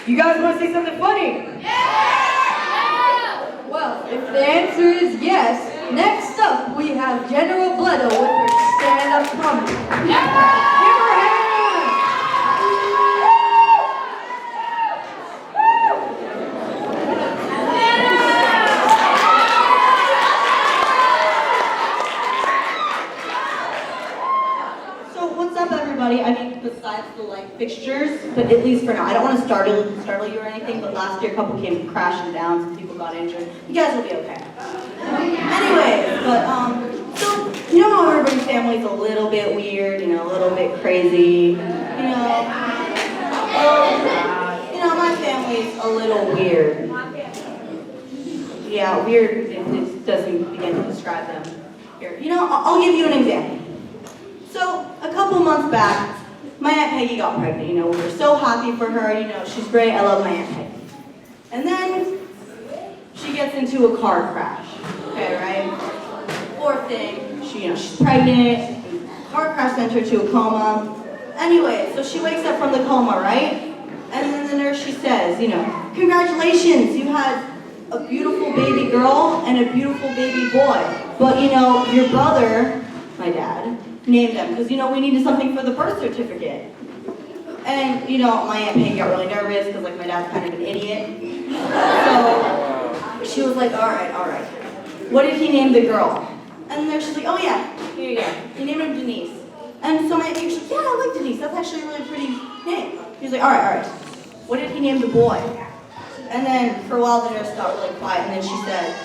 You guys want to say something funny? Well, if the answer is yes, next up we have General Bledo with her stand-up comedy. Give her a hand! So what's up, everybody? I mean, besides the light fixtures, but at least for now, I don't want to startle you or anything, but last year a couple came crashing down, some people got injured. You guys will be okay. Anyways, but so you know how everybody's family's a little bit weird, you know, a little bit crazy, my family's a little weird. Yeah, weird. It doesn't begin to describe them here. I'll give you an example. So, a couple months back, my Aunt Peggy got pregnant. We were so happy for her. She's great. I love my Aunt Peggy. And then, she gets into a car crash. Okay, right? Poor thing. She's pregnant. Car crash sent her to a coma. Anyway, so she wakes up from the coma, right? And then the nurse, she says, congratulations, you had a beautiful baby girl and a beautiful baby boy. But, your brother, my dad, named them because, we needed something for the birth certificate. And, my Aunt Peggy got really nervous because, my dad's kind of an idiot. So she was like, all right. What did he name the girl? And then she's like, oh yeah, here you go. He named her Denise. And so my Aunt Peggy was like, yeah, I like Denise. That's actually a really pretty name. He was like, all right. What did he name the boy? And then for a while the nurse got really quiet and then she said,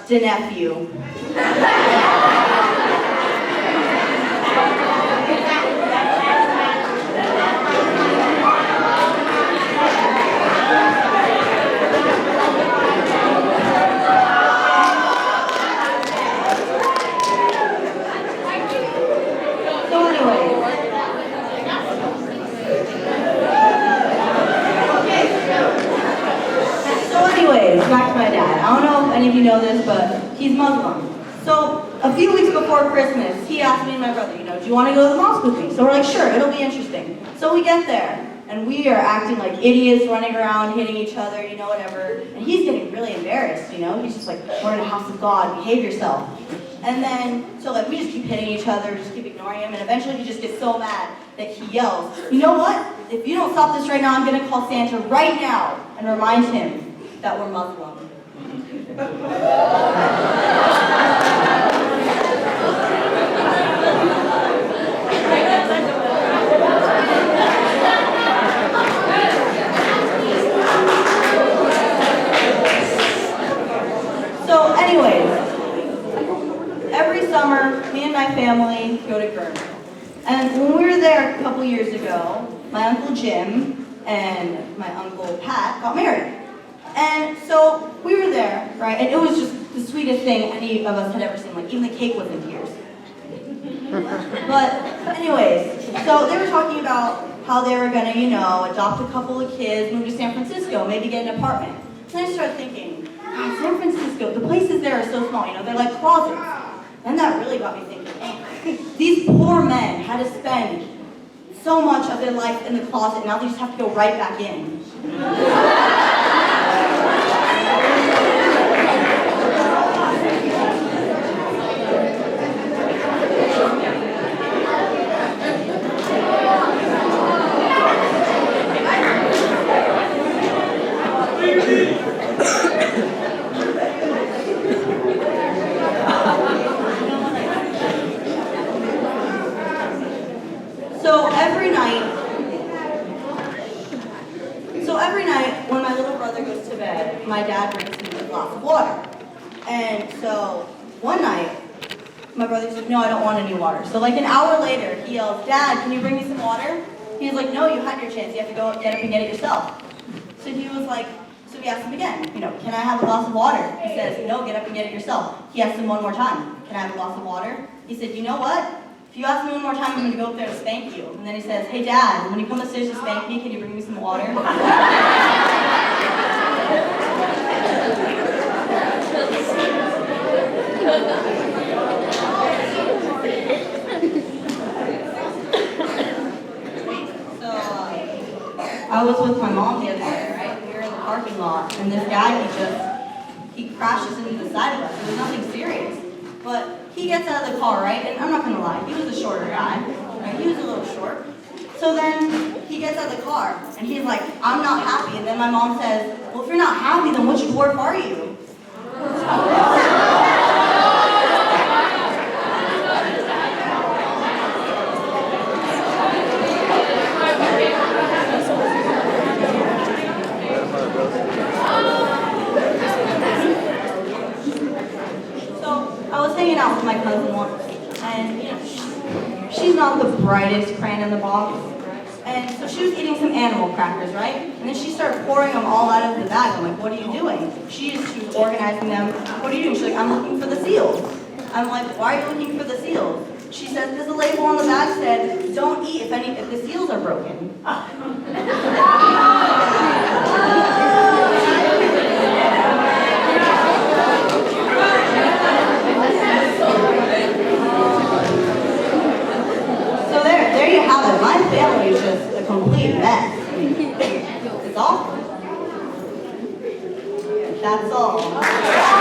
"Da-nephew." Back to my dad. I don't know if any of you know this, but he's Muslim. So a few weeks before Christmas, he asked me and my brother, do you want to go to the mosque with me? So we're like, sure, it'll be interesting. So we get there, and we are acting like idiots, running around, hitting each other, whatever. And he's getting really embarrassed, He's just like, we're in the house of God, behave yourself. And then, so we just keep hitting each other, just keep ignoring him, and eventually he just gets so mad that he yells, you know what? If you don't stop this right now, I'm going to call Santa right now and remind him that we're Muslim. So anyways, every summer, me and my family go to Gurney. And when we were there a couple years ago, my Uncle Jim and my Uncle Pat got married. And so we were there, right, and it was just the sweetest thing any of us had ever seen. Even the cake was in tears. But anyways, so they were talking about how they were going to, adopt a couple of kids, move to San Francisco, maybe get an apartment. And I started thinking, God, San Francisco, the places there are so small, they're like closets. And that really got me thinking, these poor men had to spend so much of their life in the closet, now they just have to go right back in. So every night when my little brother goes to bed, my dad brings him a glass of water. And so one night, my brother said, no, I don't want any water. So an hour later, he yells, Dad, can you bring me some water? He's like, no, you had your chance. You have to go get up and get it yourself. So he was like, so he asked him again, can I have a glass of water? He says, no, get up and get it yourself. He asked him one more time, can I have a glass of water? He said, you know what? If you ask me one more time, I'm going to go up there to spank you. And then he says, hey, Dad, when you come upstairs to spank me, can you bring me some water? So, I was with my mom the other day, right? We were in the parking lot, and this guy, he crashes into the side of us. It was nothing serious. But he gets out of the car, right? And I'm not gonna lie, he was a shorter guy, right? He was a little short. So then he gets out of the car, and he's like, I'm not happy. And then my mom says, well, if you're not happy, then which dwarf are you? I was hanging out with my cousin once, and she's not the brightest crayon in the box, and so she was eating some animal crackers, right? And then she started pouring them all out of the bag. I'm like, what are you doing? She was organizing them. What are you doing? She's like, I'm looking for the seals. I'm like, why are you looking for the seals? She says, because the label on the bag said, don't eat if the seals are broken. There you have it. My family is just a complete mess. I mean, it's awful. That's all.